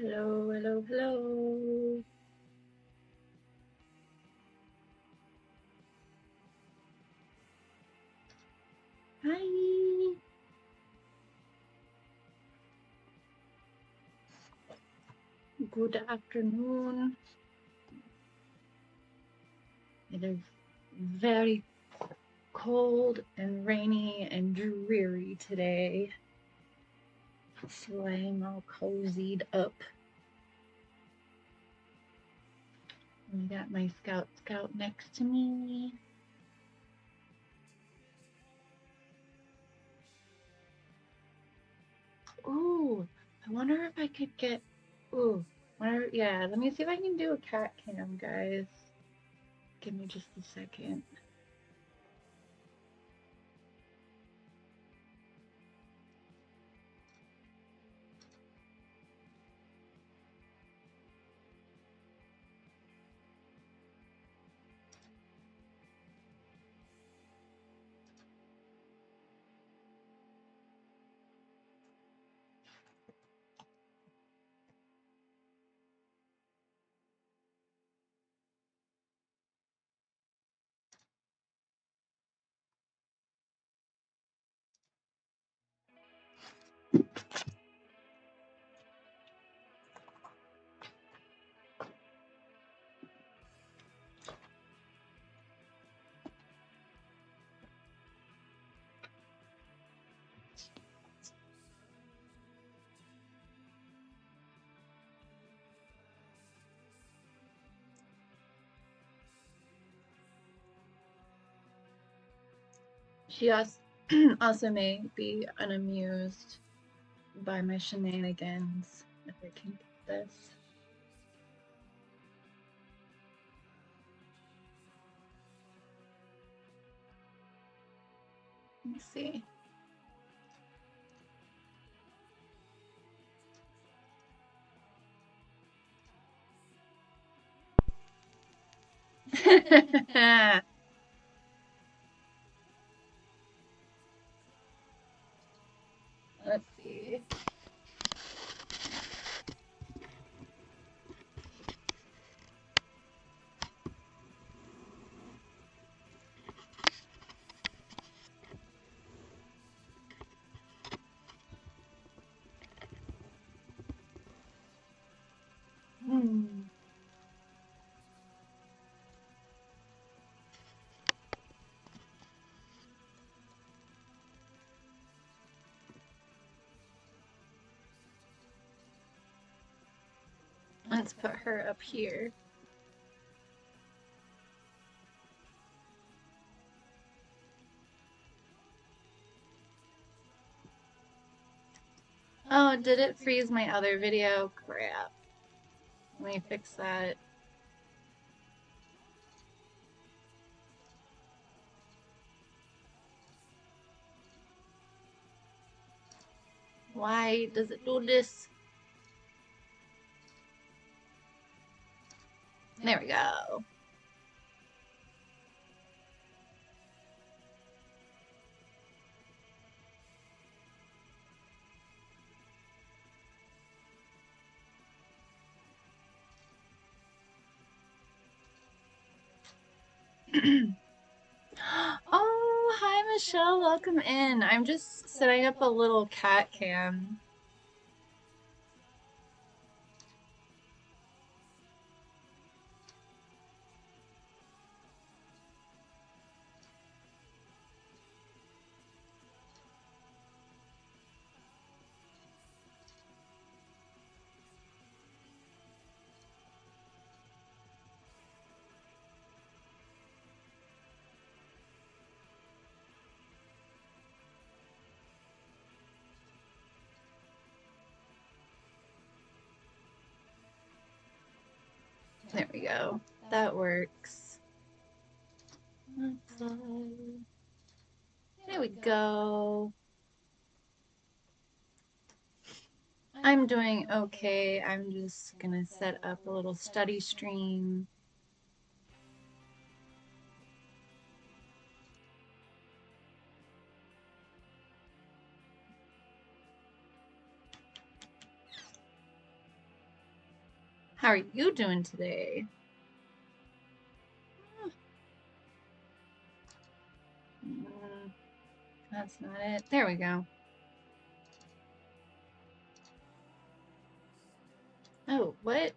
Hello, hello, hello. Hi. Good afternoon. It is very cold and rainy and dreary today. So I am all cozied up. I got my Scout next to me. Ooh, I wonder if I could get, yeah, let me see if I can do a cat cam, guys. Give me just a second. She also may be unamused by my shenanigans, if I can get this. Let me see. Let's see. Let's put her up here. Oh, did it freeze my other video? Crap. Let me fix that. Why does it do this? There we go. Oh, hi Michelle, welcome in. I'm just setting up a little cat cam. There we go. That works. There we go. I'm doing okay. I'm just gonna set up a little study stream. How are you doing today? That's not it. There we go. Oh, what?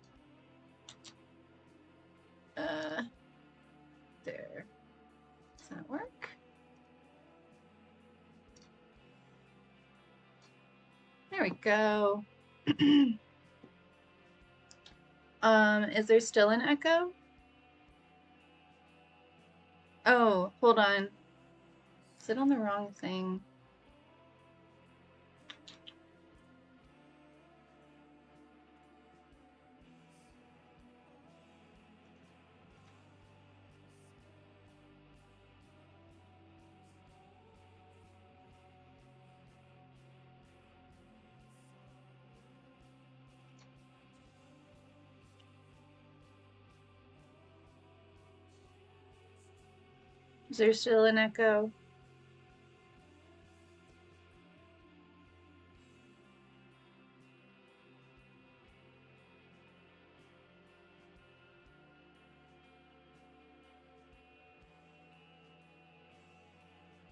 There. Does that work? There we go. Is there still an echo? Oh, hold on. Is it on the wrong thing? Is there still an echo?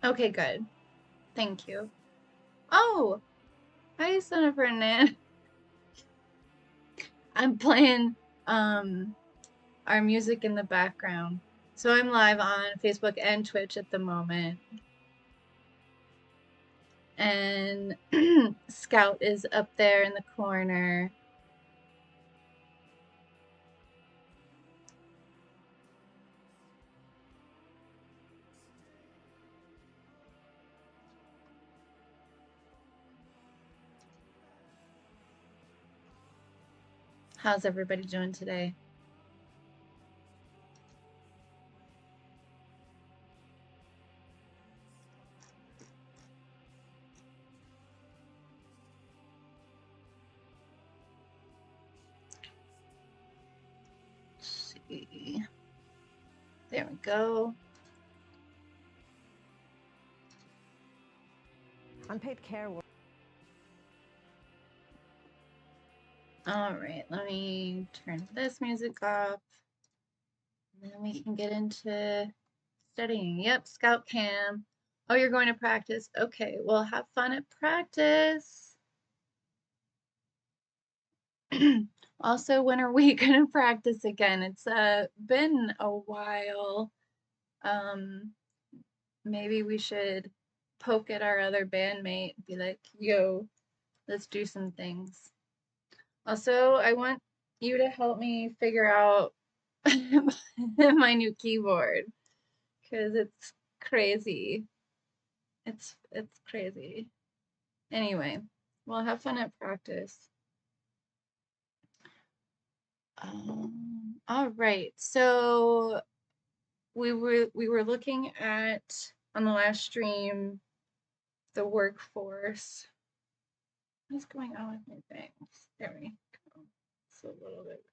Okay, good. Thank you. Oh, hi, Son of Ferdinand. I'm playing our music in the background. So I'm live on Facebook and Twitch at the moment. And Scout is up there in the corner. How's everybody doing today? Let's see. There we go. Unpaid care work. All right, let me turn this music off. And then we can get into studying. Yep, Scout Cam. Oh, you're going to practice? Okay, well, have fun at practice. Also, when are we going to practice again? It's been a while. Maybe we should poke at our other bandmate and be like, yo, let's do some things. Also, I want you to help me figure out my new keyboard because it's crazy. It's crazy. Anyway, we'll have fun at practice. All right, so we were looking at on the last stream the workforce. What's going on with my things? There we go. It's a little bit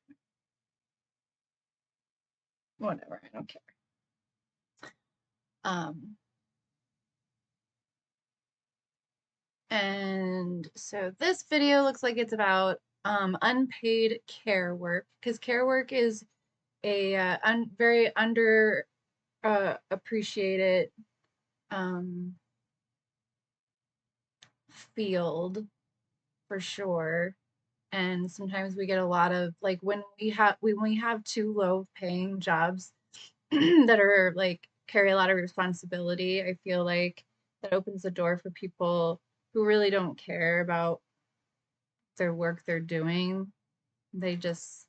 whatever. I don't care. And so this video looks like it's about unpaid care work because care work is a very under appreciated field for sure. And sometimes we get a lot of like when we have two low paying jobs that are like carry a lot of responsibility, I feel like that opens the door for people who really don't care about their work they're doing. They just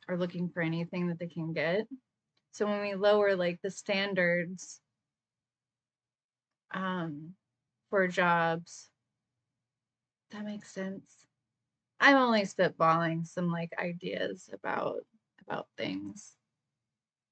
are looking for anything that they can get. So when we lower like the standards for jobs, that makes sense. I'm only spitballing some like ideas about things.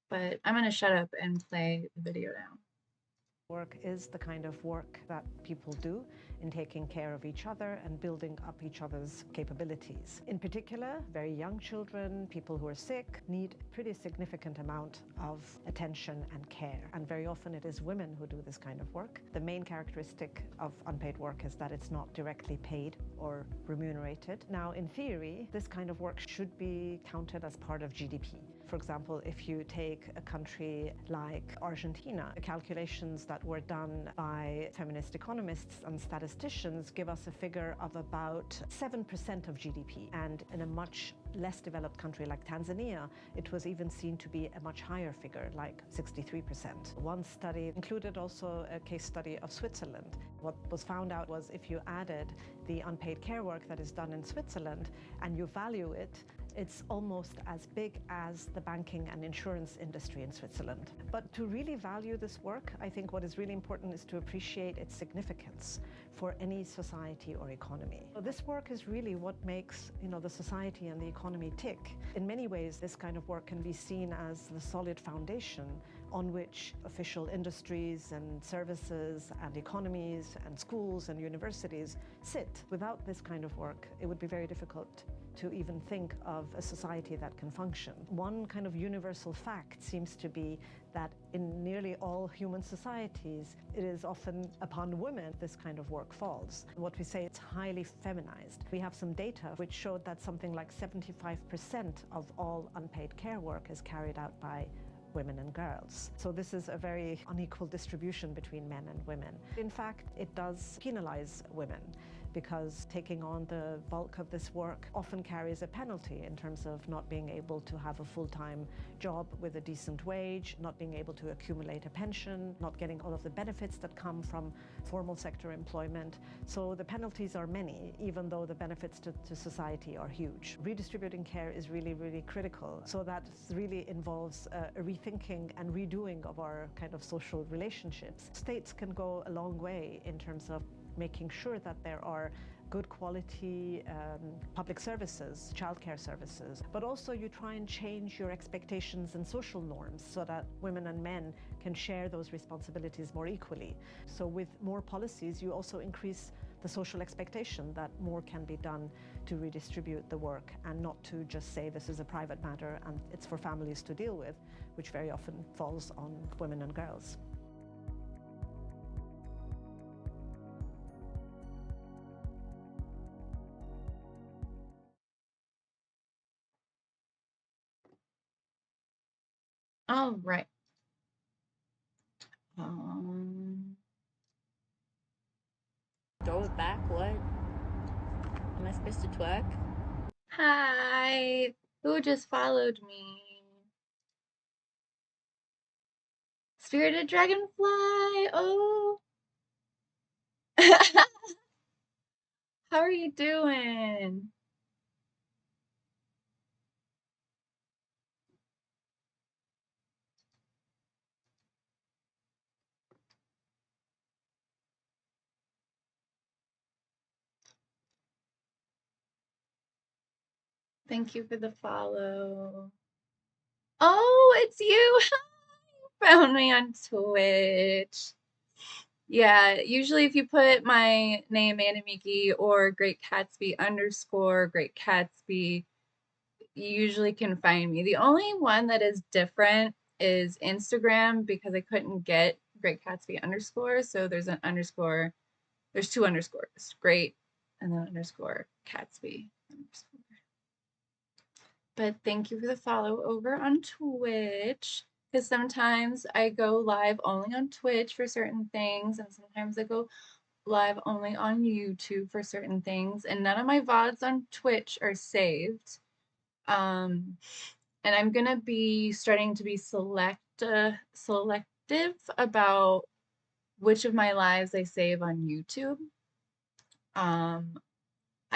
But I'm gonna shut up and play the video now. Work is the kind of work that people do in taking care of each other and building up each other's capabilities. In particular, very young children, people who are sick, need a pretty significant amount of attention and care. And very often it is women who do this kind of work. The main characteristic of unpaid work is that it's not directly paid or remunerated. Now, in theory, this kind of work should be counted as part of GDP. For example, if you take a country like Argentina, the calculations that were done by feminist economists and statisticians give us a figure of about 7% of GDP. And in a much less developed country like Tanzania, it was even seen to be a much higher figure, like 63%. One study included also a case study of Switzerland. What was found out was if you added the unpaid care work that is done in Switzerland and you value it, it's almost as big as the banking and insurance industry in Switzerland. But to really value this work, I think what is really important is to appreciate its significance for any society or economy. So this work is really what makes, the society and the economy tick. In many ways, this kind of work can be seen as the solid foundation on which official industries and services and economies and schools and universities sit. Without this kind of work, it would be very difficult to even think of a society that can function. One kind of universal fact seems to be that in nearly all human societies, it is often upon women this kind of work falls. What we say, it's highly feminized. We have some data which showed that something like 75% of all unpaid care work is carried out by women and girls. So this is a very unequal distribution between men and women. In fact, it does penalize women, because taking on the bulk of this work often carries a penalty in terms of not being able to have a full-time job with a decent wage, not being able to accumulate a pension, not getting all of the benefits that come from formal sector employment. So the penalties are many, even though the benefits to society are huge. Redistributing care is really, really critical. So that really involves a rethinking and redoing of our kind of social relationships. States can go a long way in terms of making sure that there are good quality public services, childcare services, but also you try and change your expectations and social norms so that women and men can share those responsibilities more equally. So with more policies, you also increase the social expectation that more can be done to redistribute the work and not to just say this is a private matter and it's for families to deal with, which very often falls on women and girls. All right. Throw it back, what? Am I supposed to twerk? Hi. Who just followed me? Spirited Dragonfly. Oh. How are you doing? Thank you for the follow. Oh, it's you. You found me on Twitch. Yeah, usually if you put my name Animiki or Great Catsby _ Great Catsby, you usually can find me. The only one that is different is Instagram, because I couldn't get Great Catsby _ so there's an underscore. There's 2 underscores, Great and then _ Catsby _. But thank you for the follow over on Twitch, because sometimes I go live only on Twitch for certain things, and sometimes I go live only on YouTube for certain things, and none of my VODs on Twitch are saved. And I'm gonna be starting to be selective about which of my lives I save on YouTube. I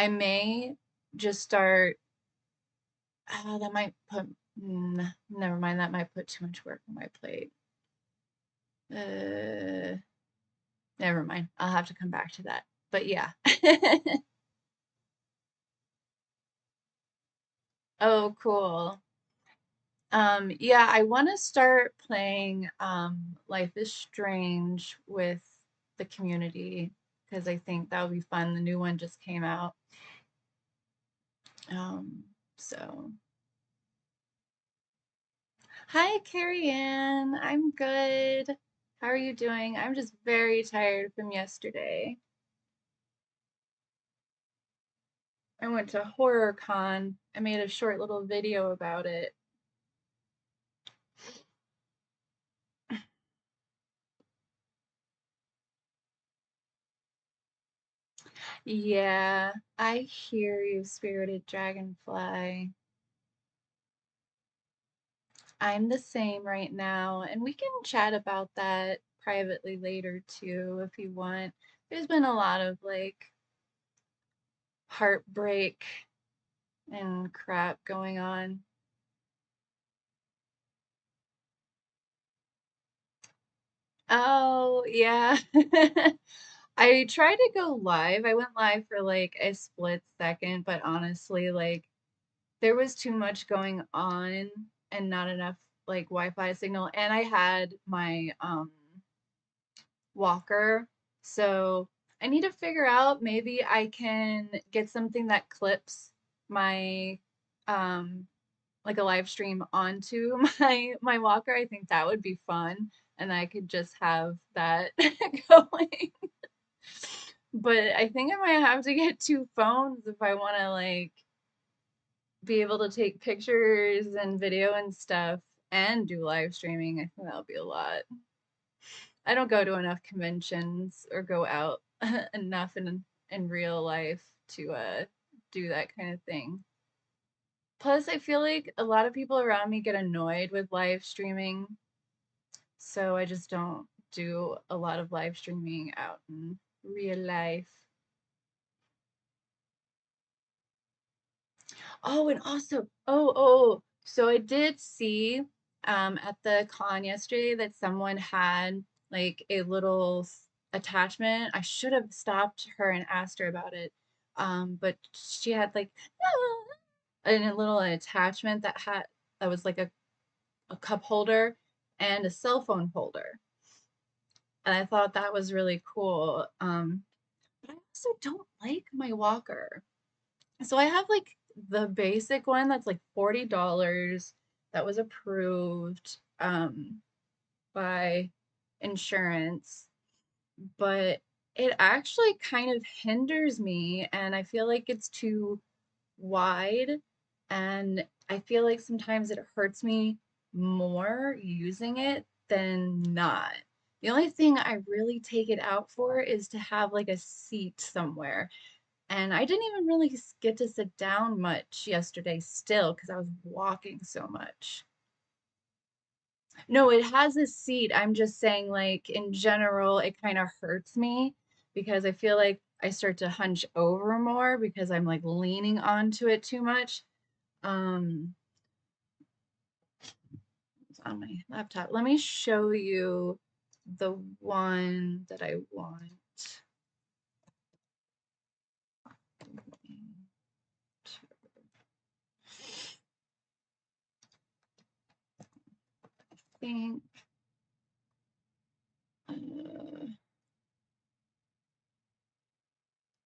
may just start. That might put. Never mind. That might put too much work on my plate. Never mind. I'll have to come back to that. But yeah. Oh, cool. Yeah, I want to start playing Life is Strange with the community because I think that would be fun. The new one just came out. Um, so hi, Carrie Ann. I'm good. How are you doing? I'm just very tired from yesterday. I went to HorrorCon. I made a short little video about it. Yeah, I hear you, spirited dragonfly. I'm the same right now, and we can chat about that privately later too if you want. There's been a lot of like heartbreak and crap going on. Oh, yeah. I tried to go live. I went live for like a split second, but honestly, like there was too much going on and not enough like Wi-Fi signal. And I had my walker. So I need to figure out maybe I can get something that clips my um like a live stream onto my walker. I think that would be fun and I could just have that going. But I think I might have to get two phones if I want to like be able to take pictures and video and stuff and do live streaming. I think that'll be a lot. I don't go to enough conventions or go out enough in real life to do that kind of thing. Plus, I feel like a lot of people around me get annoyed with live streaming, so I just don't do a lot of live streaming out in real life. Oh, and also, so I did see at the con yesterday that someone had like a little attachment. I should have stopped her and asked her about it. But she had like a little attachment that was like a cup holder and a cell phone holder. And I thought that was really cool. But I also don't like my walker. So I have like the basic one that's like $40 that was approved by insurance, but it actually kind of hinders me and I feel like it's too wide and I feel like sometimes it hurts me more using it than not. The only thing I really take it out for is to have like a seat somewhere and I didn't even really get to sit down much yesterday still because I was walking so much. No, it has a seat. I'm just saying, like, in general, it kind of hurts me because I feel like I start to hunch over more because I'm like leaning onto it too much. Um, it's on my laptop. Let me show you the one that I want. I think uh,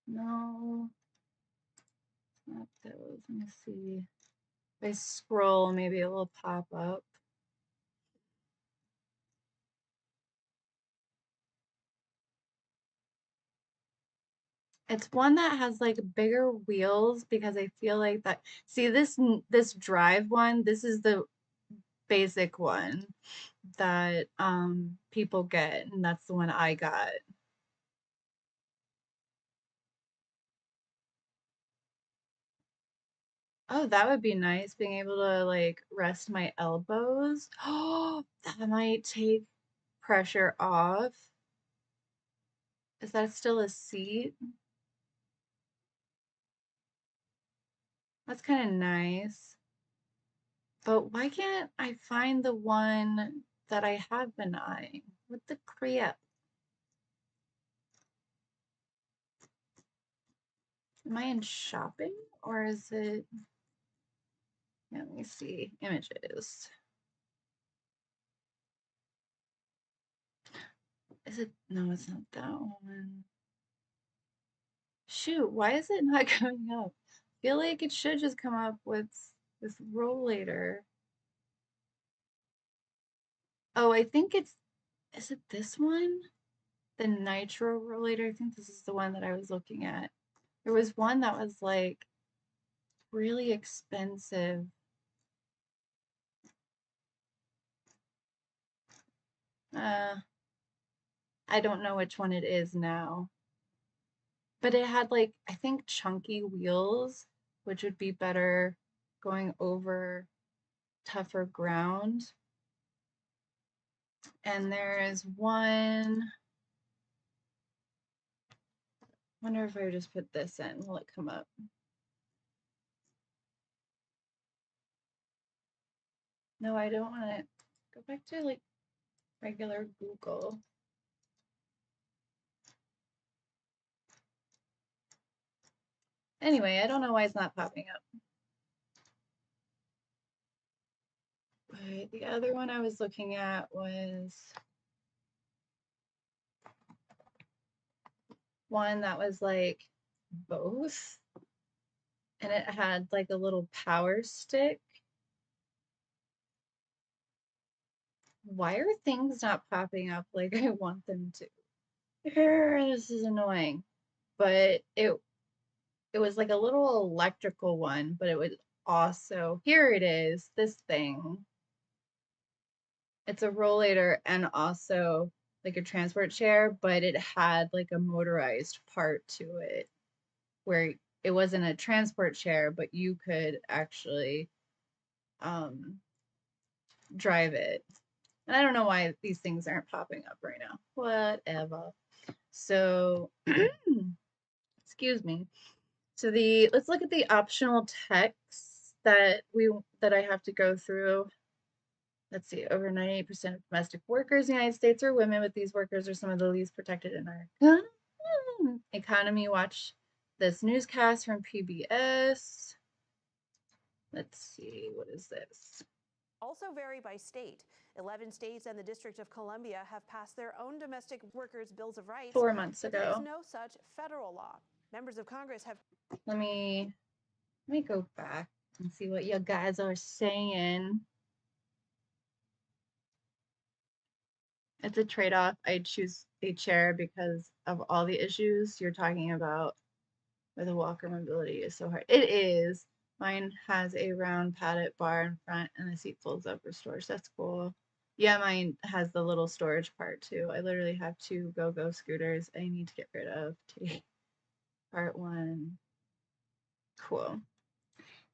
no, not those. Let me see. If I scroll, maybe it will pop up. It's one that has like bigger wheels because I feel like that. See this drive one, this is the basic one that people get, and that's the one I got. Oh, that would be nice being able to like rest my elbows. Oh, that might take pressure off. Is that still a seat? That's kind of nice. But why can't I find the one that I have been eyeing? What the crap? Am I in shopping or is it? Let me see. Images. Is it? No, it's not that one. Shoot, why is it not coming up? Feel like it should just come up with Rollator. Oh, I think is it this one? The Nitro Rollator? I think this is the one that I was looking at. There was one that was like really expensive. Uh, I don't know which one it is now. But it had like, I think chunky wheels, which would be better going over tougher ground. And there is one, wonder if I just put this in, will it come up? No, I don't want to go back to like regular Google. Anyway, I don't know why it's not popping up. But the other one I was looking at was one that was like both, and it had like a little power stick. Why are things not popping up like I want them to? This is annoying. But it was like a little electrical one, but it would also, here it is, this thing. It's a rollator and also like a transport chair, but it had like a motorized part to it where it wasn't a transport chair, but you could actually drive it. And I don't know why these things aren't popping up right now. Whatever. So, excuse me. So let's look at the optional texts that I have to go through. Let's see, over 98% of domestic workers in the United States are women, but these workers are some of the least protected in our economy. Watch this newscast from PBS. Let's see, what is this? Also vary by state. 11 states and the District of Columbia have passed their own domestic workers' bills of rights. 4 months but there is ago. no such federal law. Members of Congress have. Let me go back and see what you guys are saying. It's a trade-off. I'd choose a chair because of all the issues you're talking about with a walker. Mobility is so hard. It is. Mine has a round padded bar in front and the seat folds up for storage. That's cool. Yeah, mine has the little storage part too. I literally have 2 go-go scooters I need to get rid of today. Part 1. Cool.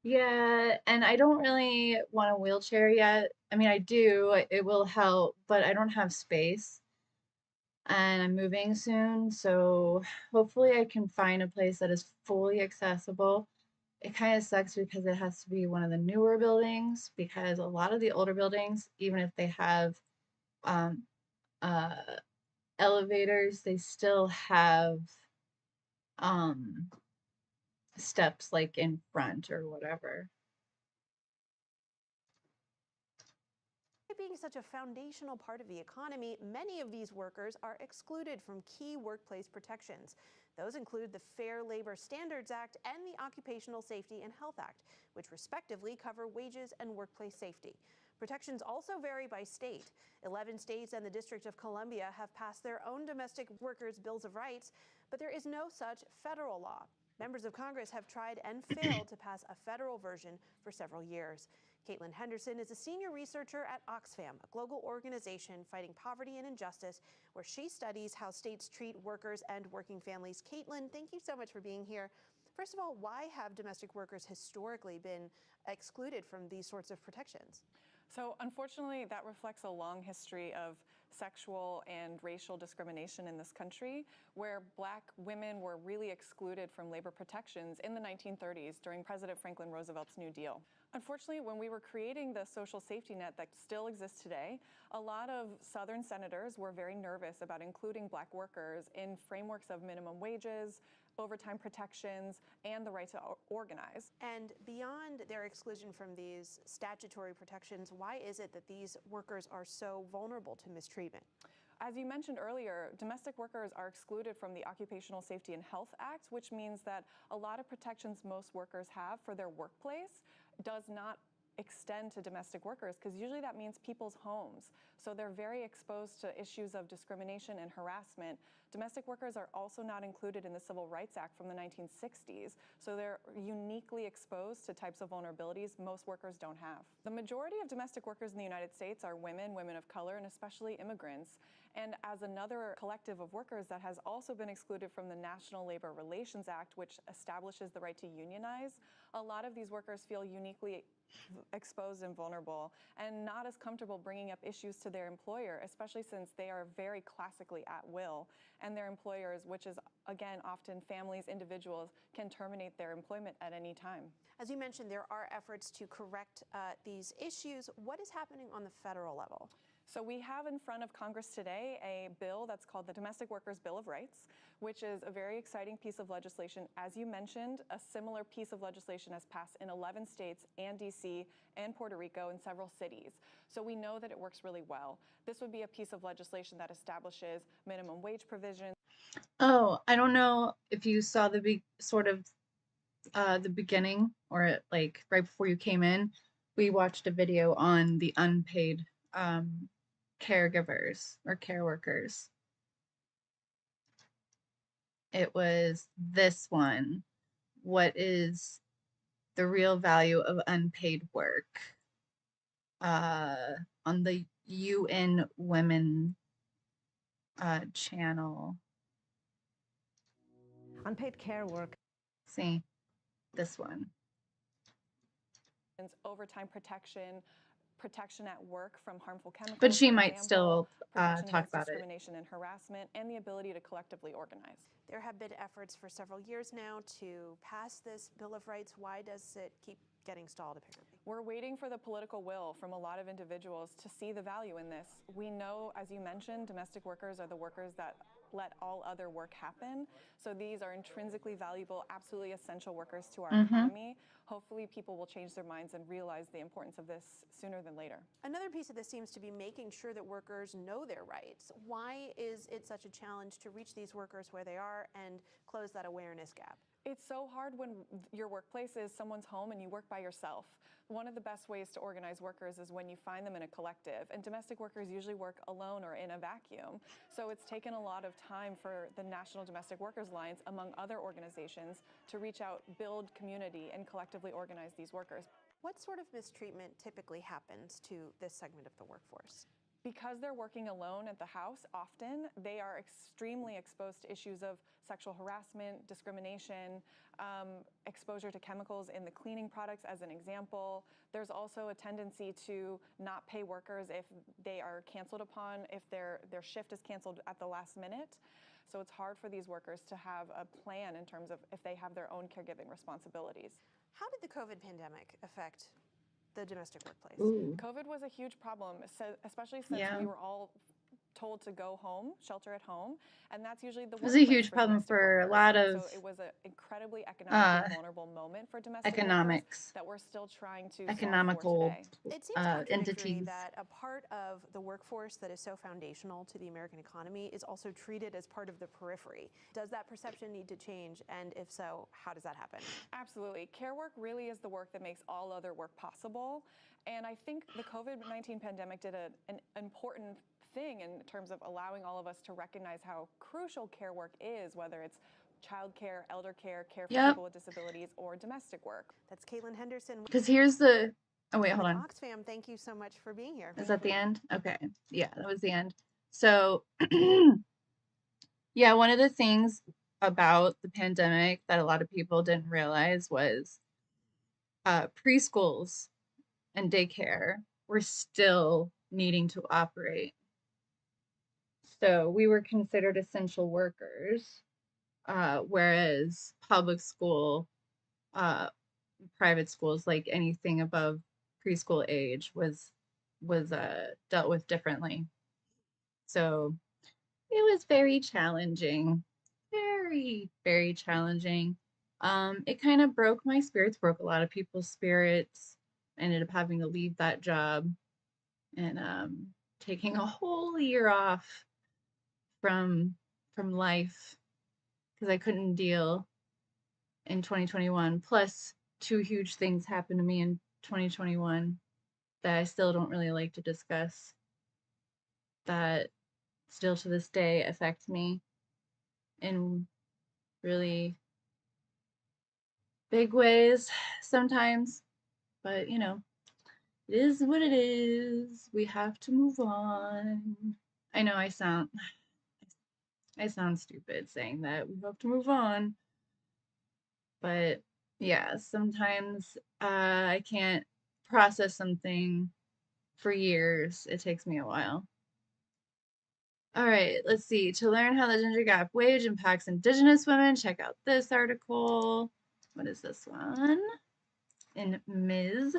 Yeah, and I don't really want a wheelchair yet. I mean, I do, it will help, but I don't have space. And I'm moving soon, so hopefully I can find a place that is fully accessible. It kind of sucks because it has to be one of the newer buildings because a lot of the older buildings, even if they have um, uh, elevators, they still have um, steps like in front or whatever. Being such a foundational part of the economy, many of these workers are excluded from key workplace protections. Those include the Fair Labor Standards Act and the Occupational Safety and Health Act, which respectively cover wages and workplace safety. Protections also vary by state. 11 states and the District of Columbia have passed their own domestic workers' bills of rights, but there is no such federal law. Members of Congress have tried and failed to pass a federal version for several years. Caitlin Henderson is a senior researcher at Oxfam, a global organization fighting poverty and injustice, where she studies how states treat workers and working families. Caitlin, thank you so much for being here. First of all, why have domestic workers historically been excluded from these sorts of protections? So unfortunately, that reflects a long history of sexual and racial discrimination in this country, where Black women were really excluded from labor protections in the 1930s during President Franklin Roosevelt's New Deal. Unfortunately, when we were creating the social safety net that still exists today, a lot of Southern senators were very nervous about including Black workers in frameworks of minimum wages, overtime protections, and the right to organize. And beyond their exclusion from these statutory protections, why is it that these workers are so vulnerable to mistreatment? As you mentioned earlier, domestic workers are excluded from the Occupational Safety and Health Act, which means that a lot of protections most workers have for their workplace does not extend to domestic workers, because usually that means people's homes. So they're very exposed to issues of discrimination and harassment. Domestic workers are also not included in the Civil Rights Act from the 1960s, so they're uniquely exposed to types of vulnerabilities most workers don't have. The majority of domestic workers in the United States are women, women of color, and especially immigrants. And as another collective of workers that has also been excluded from the National Labor Relations Act, which establishes the right to unionize, a lot of these workers feel uniquely exposed and vulnerable and not as comfortable bringing up issues to their employer, especially since they are very classically at will, and their employers, which is again often families, individuals, can terminate their employment at any time. As you mentioned, there are efforts to correct these issues. What is happening on the federal level? So we have in front of Congress today a bill that's called the Domestic Workers Bill of Rights, which is a very exciting piece of legislation. As you mentioned, a similar piece of legislation has passed in 11 states and DC and Puerto Rico and several cities. So we know that it works really well. This would be a piece of legislation that establishes minimum wage provisions. Oh, I don't know if you saw the the beginning or like right before you came in, we watched a video on the unpaid caregivers or care workers. It was this one. What is the real value of unpaid work? On the UN Women channel. Unpaid care work. See, this one. Overtime protection, protection at work from harmful chemicals. But she for might example, still protection talk against about it. discrimination and harassment, and the ability to collectively organize. There have been efforts for several years now to pass this Bill of Rights. Why does it keep getting stalled, apparently? We're waiting for the political will from a lot of individuals to see the value in this. We know, as you mentioned, domestic workers are the workers that let all other work happen. So these are intrinsically valuable, absolutely essential workers to our economy. Hopefully people will change their minds and realize the importance of this sooner than later. Another piece of this seems to be making sure that workers know their rights. Why is it such a challenge to reach these workers where they are and close that awareness gap? It's so hard when your workplace is someone's home and you work by yourself. One of the best ways to organize workers is when you find them in a collective, and domestic workers usually work alone or in a vacuum. So it's taken a lot of time for the National Domestic Workers Alliance, among other organizations, to reach out, build community, and collectively organize these workers. What sort of mistreatment typically happens to this segment of the workforce? Because they're working alone at the house, often they are extremely exposed to issues of sexual harassment, discrimination, exposure to chemicals in the cleaning products, as an example. There's also a tendency to not pay workers if they are canceled upon, if their shift is canceled at the last minute. So it's hard for these workers to have a plan in terms of if they have their own caregiving responsibilities. How did the COVID pandemic affect the domestic workplace? Ooh. COVID was a huge problem, especially since we were all told to go home, shelter at home, and that's usually the It was a huge problem for a lot of so it was an incredibly economically vulnerable moment for domestic economics that we're still trying to economical solve for today. It seems contradictory entities that a part of the workforce that is so foundational to the American economy is also treated as part of the periphery. Does that perception need to change? And if so, how does that happen? Absolutely. Care work really is the work that makes all other work possible. And I think the COVID-19 pandemic did an important thing in terms of allowing all of us to recognize how crucial care work is, whether it's childcare, elder care, care for people with disabilities, or domestic work. That's Caitlin Henderson. Because here's the, oh wait, hold on. Oxfam, thank you so much for being here. Is that the end? Okay. Yeah, that was the end. So, yeah, one of the things about the pandemic that a lot of people didn't realize was preschools and daycare were still needing to operate. So we were considered essential workers, whereas public school, private schools, like anything above preschool age, was dealt with differently. So it was very challenging, very, very challenging. It kind of broke my spirits, broke a lot of people's spirits. I ended up having to leave that job and taking a whole year off from life because I couldn't deal in 2021. Plus, two huge things happened to me in 2021 that I still don't really like to discuss, that still to this day affect me in really big ways sometimes. But, it is what it is. We have to move on. I know I sound stupid saying that. We have to move on. But yeah, sometimes I can't process something for years. It takes me a while. All right, let's see. To learn how the gender gap wage impacts Indigenous women, check out this article. What is this one? In Ms.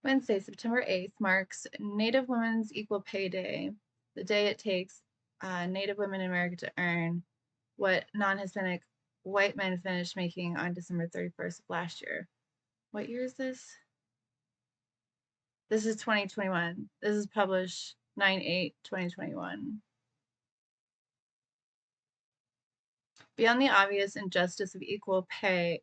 Wednesday, September 8th marks Native Women's Equal Pay Day, the day it takes Native women in America to earn what non-Hispanic white men finished making on December 31st of last year. What year is this? This is 2021. This is published 9/8/2021. Beyond the obvious injustice of unequal pay,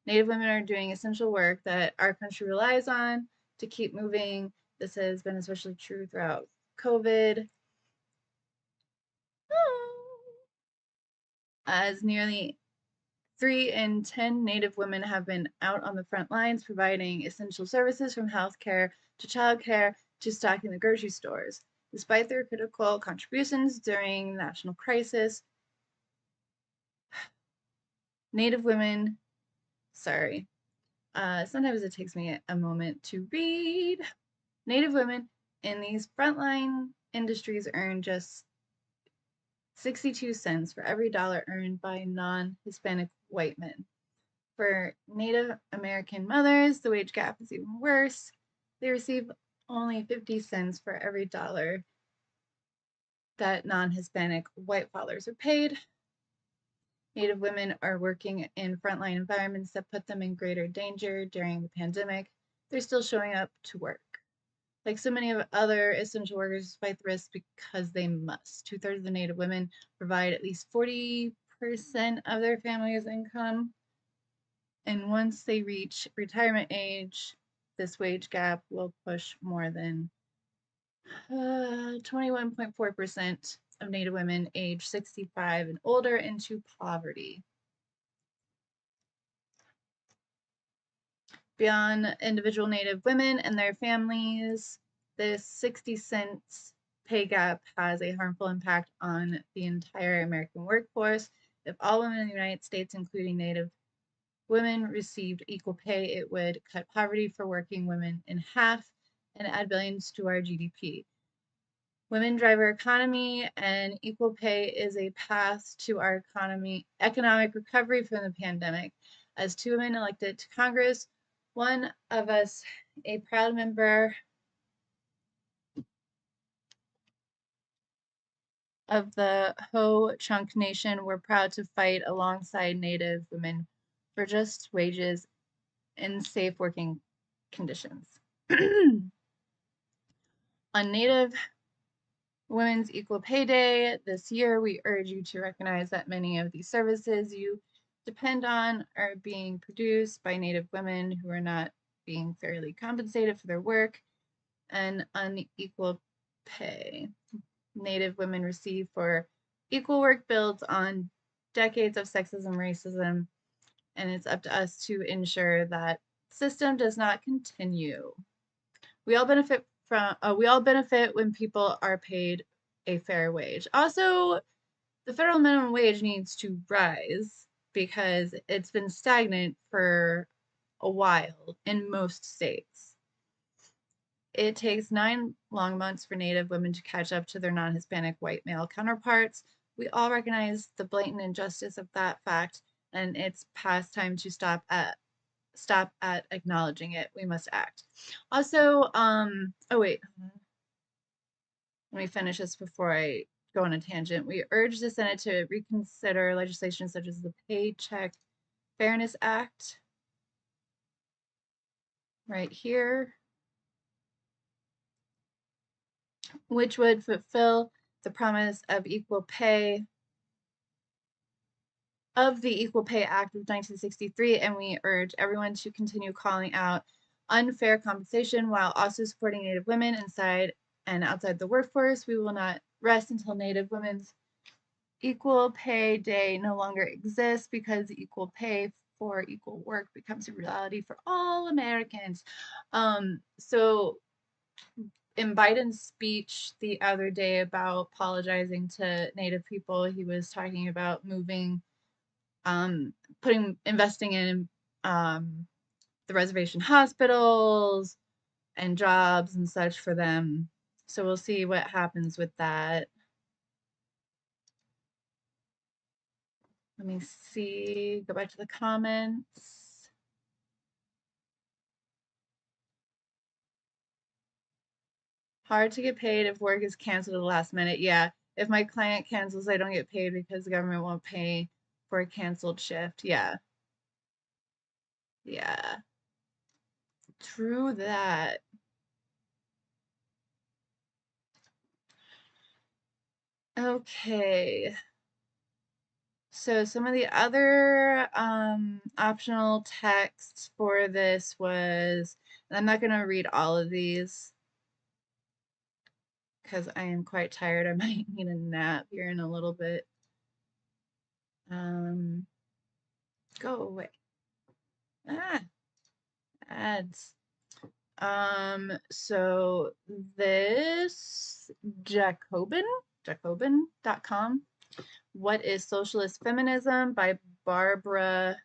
Native women are doing essential work that our country relies on to keep moving. This has been especially true throughout COVID, as nearly 3 in 10 Native women have been out on the front lines providing essential services from healthcare to childcare to stocking the grocery stores. Despite their critical contributions during national crisis, Native women, sometimes it takes me a moment to read. Native women in these frontline industries earn just 62 cents for every dollar earned by non-Hispanic white men. For Native American mothers, the wage gap is even worse. They receive only 50 cents for every dollar that non-Hispanic white fathers are paid. Native women are working in frontline environments that put them in greater danger during the pandemic. They're still showing up to work. Like so many of other essential workers, despite the risk because they must. 2/3 of the Native women provide at least 40% of their family's income. And once they reach retirement age, this wage gap will push more than 21.4% of Native women age 65 and older into poverty. Beyond individual Native women and their families, this 60 cents pay gap has a harmful impact on the entire American workforce. If all women in the United States, including Native women, received equal pay, it would cut poverty for working women in half and add billions to our GDP. Women drive our economy, and equal pay is a path to our economic recovery from the pandemic. As two women elected to Congress, one of us a proud member of the Ho-Chunk Nation, we're proud to fight alongside Native women for just wages and safe working conditions. On Native Women's Equal Pay Day this year, we urge you to recognize that many of these services you depend on are being produced by Native women who are not being fairly compensated for their work and unequal pay. Native women receive for equal work builds on decades of sexism, racism, and it's up to us to ensure that system does not continue. We all benefit when people are paid a fair wage. Also, the federal minimum wage needs to rise because it's been stagnant for a while in most states. It takes 9 long months for Native women to catch up to their non-Hispanic white male counterparts. We all recognize the blatant injustice of that fact, and it's past time to stop at acknowledging it. We must act. Also, oh wait, let me finish this before I go on a tangent. We urge the Senate to reconsider legislation such as the Paycheck Fairness Act right here, which would fulfill the promise of equal pay of the Equal Pay Act of 1963, and we urge everyone to continue calling out unfair compensation while also supporting Native women inside and outside the workforce. We will not rest until Native women's Equal Pay Day no longer exists, because equal pay for equal work becomes a reality for all Americans. So in Biden's speech the other day about apologizing to Native people, he was talking about moving, investing in the reservation hospitals and jobs and such for them. So we'll see what happens with that. Let me see, go back to the comments. Hard to get paid if work is canceled at the last minute. Yeah, if my client cancels, I don't get paid because the government won't pay for a canceled shift. Yeah. Yeah. True that. Okay. So some of the other optional text for this was, and I'm not going to read all of these because I am quite tired. I might need a nap here in a little bit. Go away. Ah, ads. So this Jacobin.com. What is Socialist Feminism by Barbara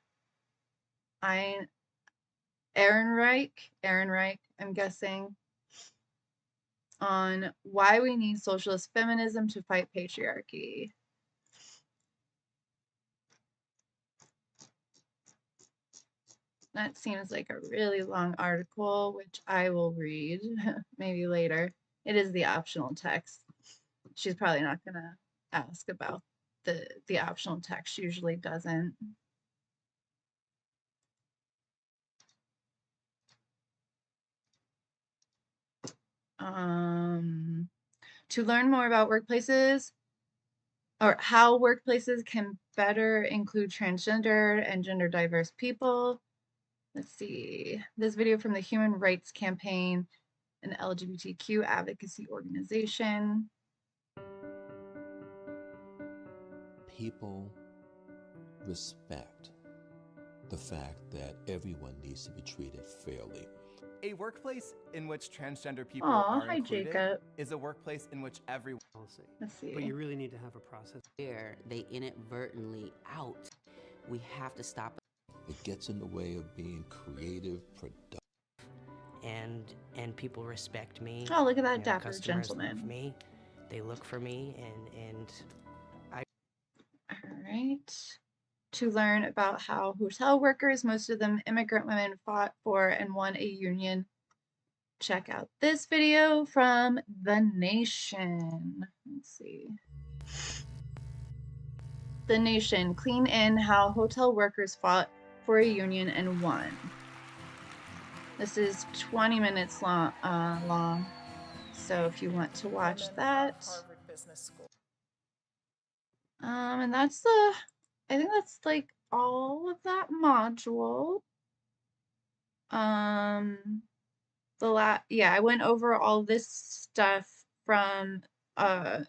Ehrenreich, I'm guessing, on why we need socialist feminism to fight patriarchy. That seems like a really long article, which I will read maybe later. It is the optional text. She's probably not going to ask about the optional text. She usually doesn't. To learn more about workplaces, or how workplaces can better include transgender and gender diverse people. Let's see, this video from the Human Rights Campaign, an LGBTQ advocacy organization. People respect the fact that everyone needs to be treated fairly. A workplace in which transgender people Aw, are hi, included Jacob. is a workplace in which everyone. Let's see. But you really need to have a process. Where they inadvertently out. We have to stop it. It gets in the way of being creative, productive. And people respect me. Oh, look at that You know, dapper customers gentleman. love me. They look for me, and I. All right. To learn about how hotel workers, most of them immigrant women, fought for and won a union, check out this video from The Nation. Let's see. The Nation, clean in how hotel workers fought for a union and won. This is 20 minutes long, so if you want to watch that. And that's I think that's like all of that module. Yeah, I went over all this stuff from on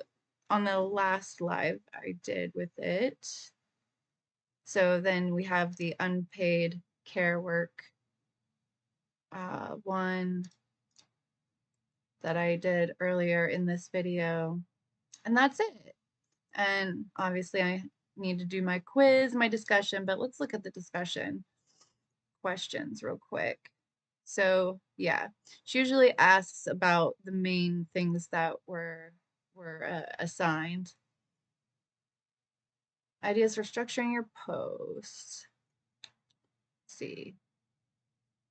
the last live I did with it. So then we have the unpaid care work one that I did earlier in this video, and that's it. And obviously I need to do my quiz, my discussion, but let's look at the discussion questions real quick. So yeah, she usually asks about the main things that were assigned. Ideas for structuring your post. Let's see.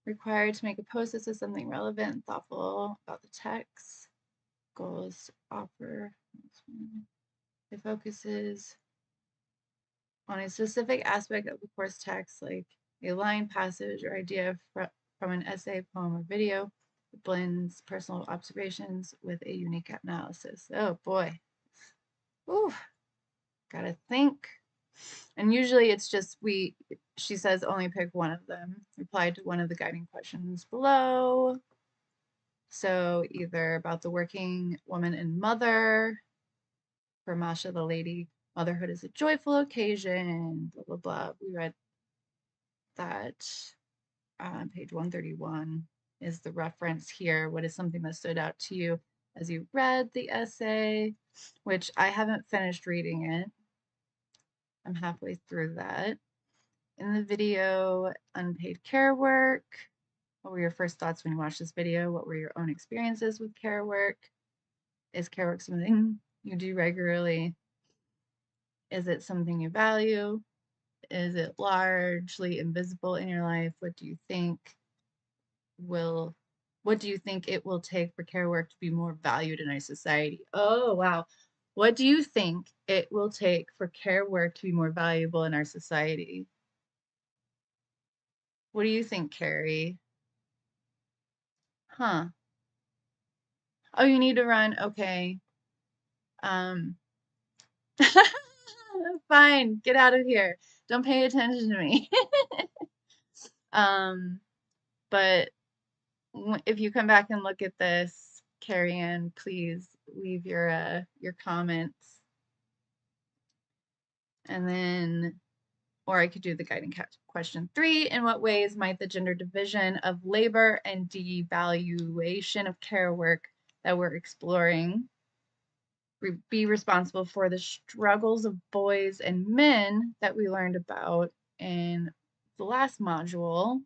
Required to make a post that says something relevant and thoughtful about the text. Goals offer. It focuses on a specific aspect of the course text, like a line, passage, or idea from an essay, poem, or video. It blends personal observations with a unique analysis. Oh boy. Ooh, gotta think. And usually it's just she says only pick one of them. Reply to one of the guiding questions below. So either about the working woman and mother, for Masha the lady, motherhood is a joyful occasion, blah, blah, blah. We read that on page 131 is the reference here. What is something that stood out to you as you read the essay, which I haven't finished reading it. I'm halfway through that. In the video, unpaid care work. What were your first thoughts when you watched this video? What were your own experiences with care work? Is care work something you do regularly? Is it something you value? Is it largely invisible in your life? What do you think it will take for care work to be more valued in our society? Oh, wow. What do you think it will take for care work to be more valuable in our society? What do you think, Carrie? Huh. Oh, you need to run. Okay. Fine. Get out of here. Don't pay attention to me. But if you come back and look at this, Carrie Ann, please leave your comments. And then, or I could do the guiding question 3. In what ways might the gender division of labor and devaluation of care work that we're exploring be responsible for the struggles of boys and men that we learned about in the last module,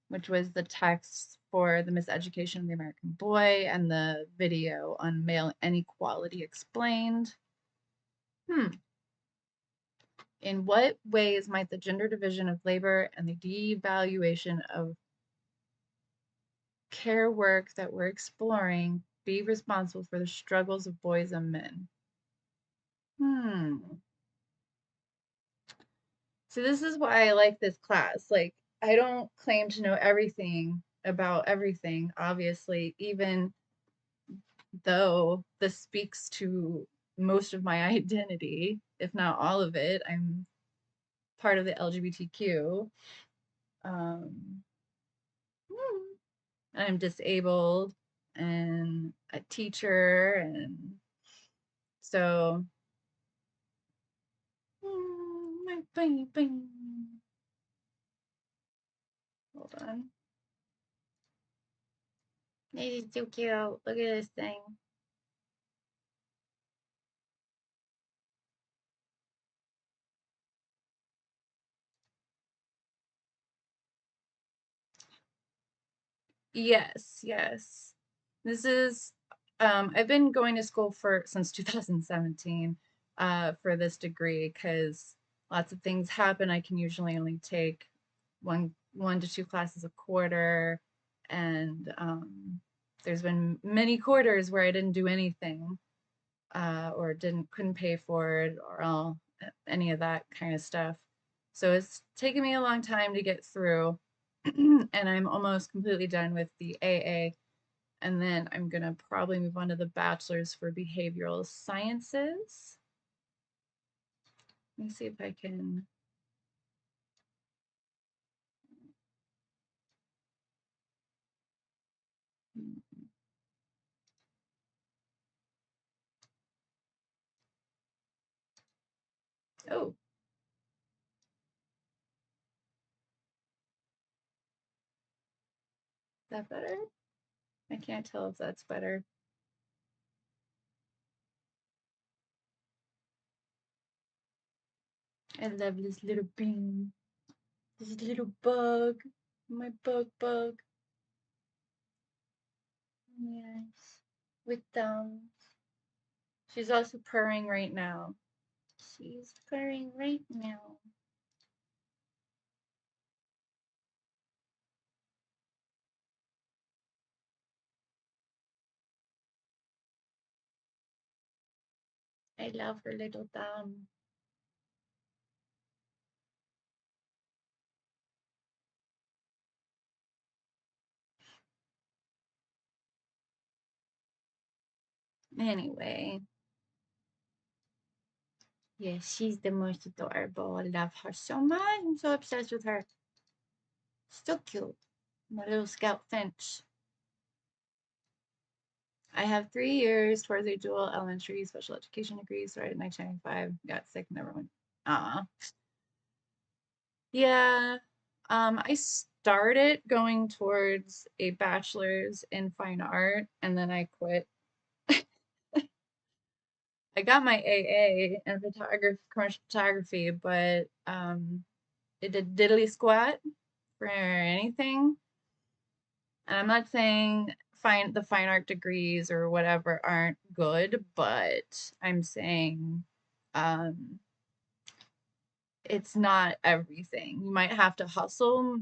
which was the text for the Miseducation of the American Boy and the video on male inequality explained. In what ways might the gender division of labor and the devaluation of care work that we're exploring be responsible for the struggles of boys and men? So this is why I like this class. Like, I don't claim to know everything about everything, obviously, even though this speaks to most of my identity, if not all of it. I'm part of the LGBTQ. I'm disabled and a teacher, and so my baby. Hold on. This is so cute. Look at this thing. Yes, yes. This is, I've been going to school since 2017 for this degree because lots of things happen. I can usually only take one to two classes a quarter, and there's been many quarters where I didn't do anything or couldn't pay for it or any of that kind of stuff. So it's taken me a long time to get through, and I'm almost completely done with the AA. And then I'm going to probably move on to the bachelor's for behavioral sciences. Let me see if I can. Oh. Is that better? I can't tell if that's better. I love this little bean. This little bug. My bug. Yes. With thumbs. She's also purring right now. She's purring right now. I love her little thumb. Anyway. Yeah, she's the most adorable. I love her so much. I'm so obsessed with her. So cute. My little scout finch. I have 3 years towards a dual elementary special education degree. Started in 1995. Got sick, never went. Yeah. I started going towards a bachelor's in fine art, and then I quit. I got my AA in commercial photography, but it did diddly squat for anything. And I'm not saying the fine art degrees or whatever aren't good, but I'm saying it's not everything. You might have to hustle.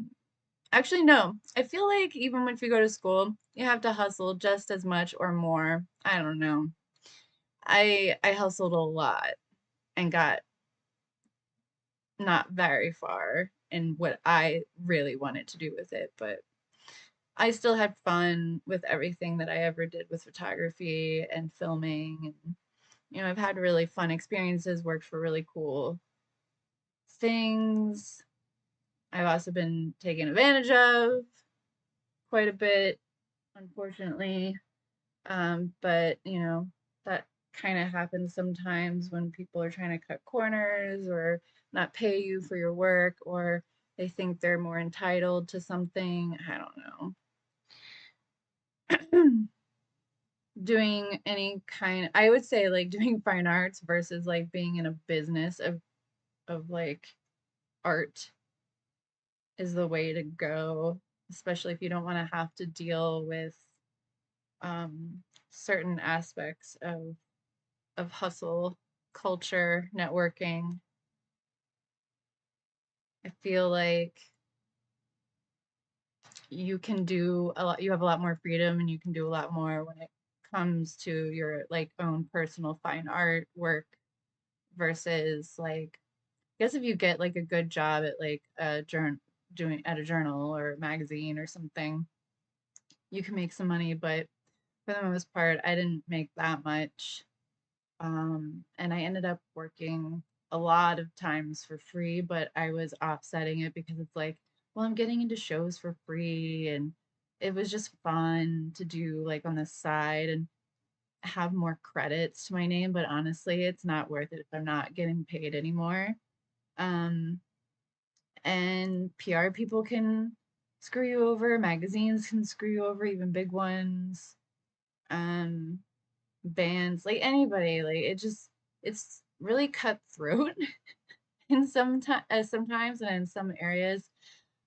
Actually, no. I feel like even if you go to school, you have to hustle just as much or more. I don't know. I hustled a lot and got not very far in what I really wanted to do with it, but I still had fun with everything that I ever did with photography and filming. And, I've had really fun experiences, worked for really cool things. I've also been taken advantage of quite a bit, unfortunately. But, that kind of happens sometimes when people are trying to cut corners or not pay you for your work, or they think they're more entitled to something. I don't know. Doing any kind, I would say like doing fine arts versus like being in a business of like art is the way to go, especially if you don't want to have to deal with certain aspects of hustle culture, networking. I feel like you can do a lot, you have a lot more freedom and you can do a lot more when it comes to your like own personal fine art work versus like, I guess if you get like a good job at like a doing at a journal or magazine or something, you can make some money, but for the most part I didn't make that much. And I ended up working a lot of times for free, but I was offsetting it because it's like, well, I'm getting into shows for free, and it was just fun to do like on the side and have more credits to my name, but honestly, it's not worth it if I'm not getting paid anymore. Um, and PR people can screw you over, magazines can screw you over, even big ones. Um, Bands, like anybody, like it's really cutthroat in sometimes and in some areas.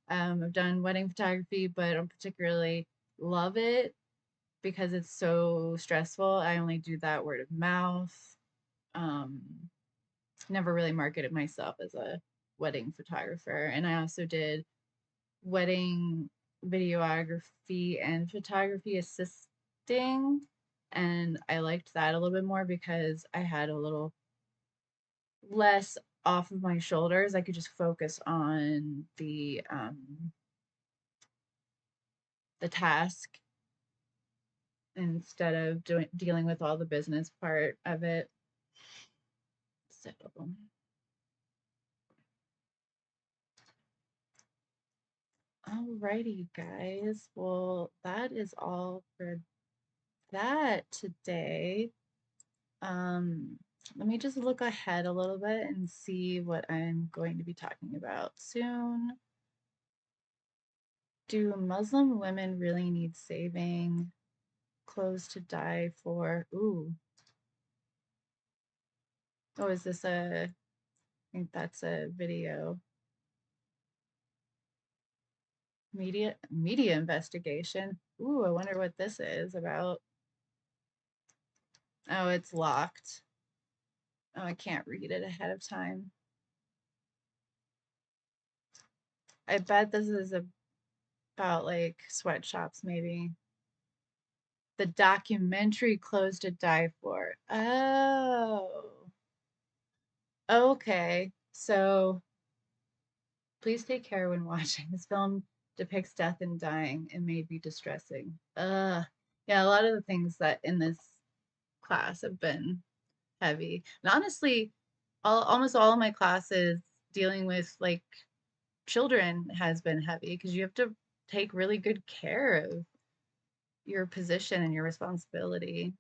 I've done wedding photography, but I don't particularly love it because it's so stressful. I only do that word of mouth. Um, Never really marketed myself as a wedding photographer. And I also did wedding videography and photography assisting. And I liked that a little bit more because I had a little less off of my shoulders. I could just focus on the task instead of dealing with all the business part of it. So alrighty, guys. Well, that is all for that today. Let me just look ahead a little bit and see what I'm going to be talking about soon. Do Muslim women really need saving? Clothes to die for? Ooh. Oh, is this I think that's a video. Media investigation. Ooh, I wonder what this is about. Oh, it's locked. Oh, I can't read it ahead of time. I bet this is about like sweatshops, maybe. The documentary Clothes to Die For. Oh. Okay. So please take care when watching. This film depicts death and dying. It may be distressing. Yeah, a lot of the things that in this class have been heavy. And honestly, almost all of my classes dealing with like children has been heavy because you have to take really good care of your position and your responsibility.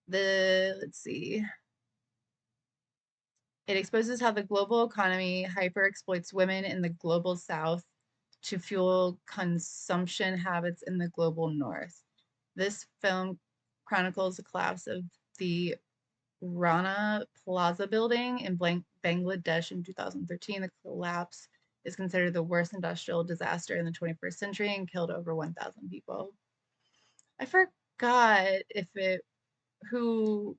Let's see. It exposes how the global economy hyper exploits women in the global south to fuel consumption habits in the global north. This film chronicles the collapse of the Rana Plaza building in Bangladesh in 2013. The collapse is considered the worst industrial disaster in the 21st century and killed over 1,000 people. I forgot if it who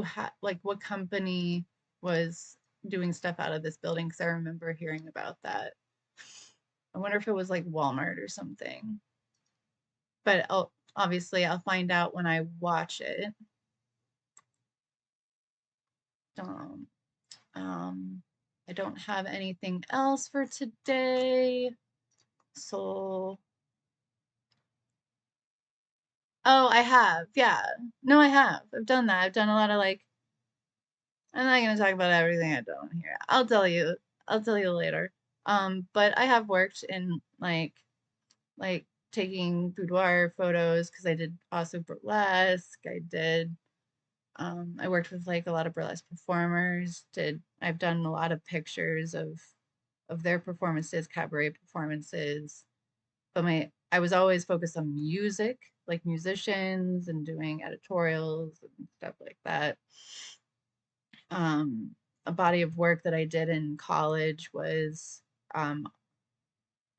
had like what company was doing stuff out of this building because I remember hearing about that. I wonder if it was like Walmart or something. But obviously I'll find out when I watch it. I don't have anything else for today. So, oh, I have. Yeah. No, I have. I've done that. I've done a lot of like, I'm not going to talk about everything I've done here. I'll tell you. I'll tell you later. But I have worked in like taking boudoir photos because I did also burlesque. I worked with like a lot of burlesque performers. I've done a lot of pictures of their performances, cabaret performances. But I was always focused on music, like musicians and doing editorials and stuff like that. A body of work that I did in college was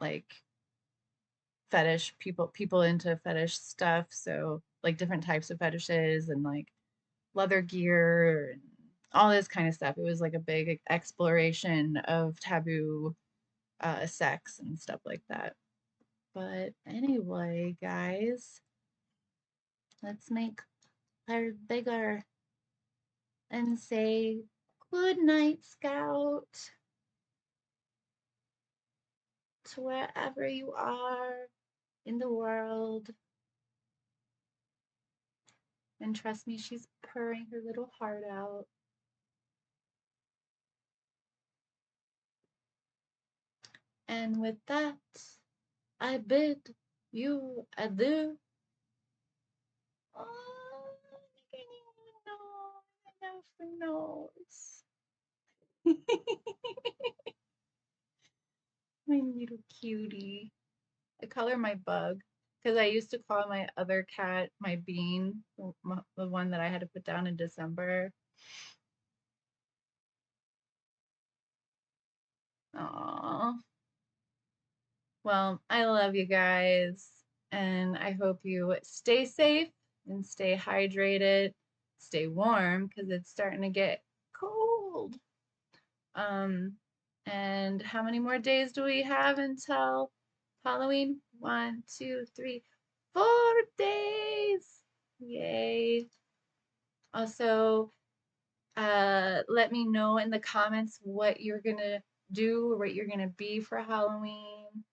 like people into fetish stuff, so like different types of fetishes and like leather gear and all this kind of stuff. It was like a big exploration of taboo sex and stuff like that. But anyway, guys, let's make her bigger and say good night, Scout, to wherever you are in the world. And trust me, she's purring her little heart out. And with that, I bid you adieu. Oh, I never knows. My little cutie. I call her my bug because I used to call my other cat my bean, the one that I had to put down in December. Aww. Well, I love you guys, and I hope you stay safe and stay hydrated, stay warm because it's starting to get cold. And how many more days do we have until Halloween? 1, 2, 3, 4 days. Yay. Also, let me know in the comments what you're gonna do or what you're gonna be for Halloween.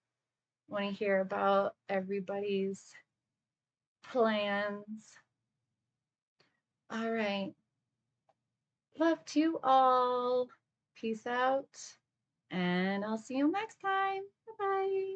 Want to hear about everybody's plans. All right. Love to you all. Peace out. And I'll see you next time. Bye-bye.